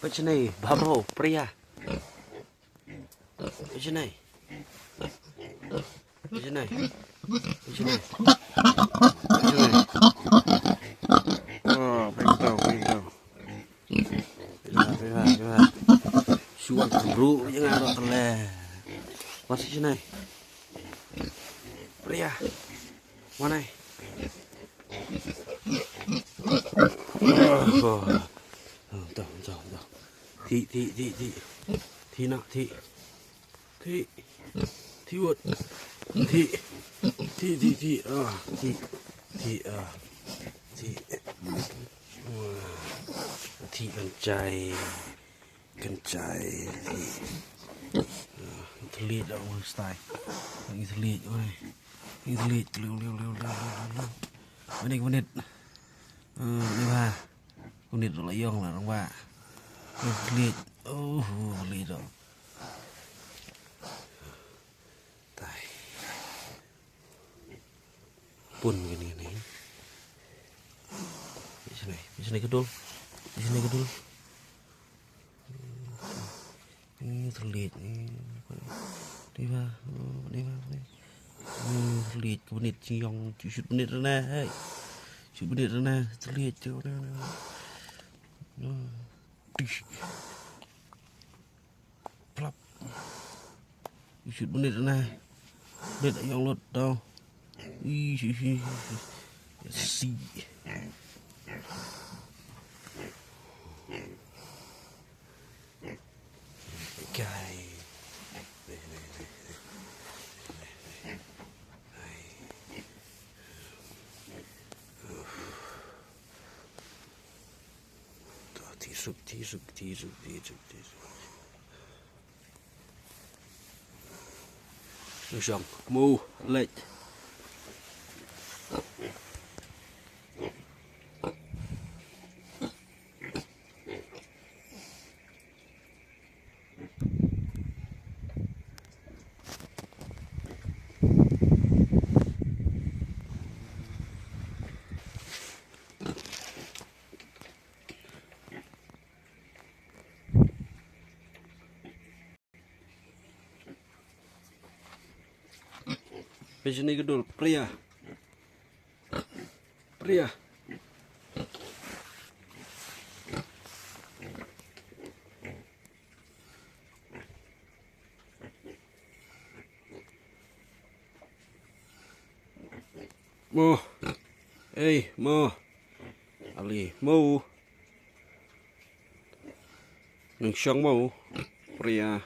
Macam ni, babo, pria. Macam ni. Macam ni. Macam ni. Oh, pegang. Bila. Suang khroh jangan ada telah. Masih macam ni. Pria. Mana? Oh. Tuh. Thi nak. Thi buat. Thi. Thi kencai. Telit dah orang style. Lagi telit oi. Ini telit. Menit. Ni ba. Menit rồi yong là đúng ba. Telit. Oh, telit rồi. Tai. Pun gini. Di sini kedul. Ini telit ni. Đi ba. Telit ke menit ciong. Shoot menit rồi nè. Hey. Shoot menit rồi nè. Telit cho nè. Plop. Shoot menit rồi nè. Menit đã yong lột đâu. Si. Cái Thi sụp. Được xong, mù, lệch. Macam ni gedul, pria. Mo. Mo. Ali, mo. Nang siyang mo, pria.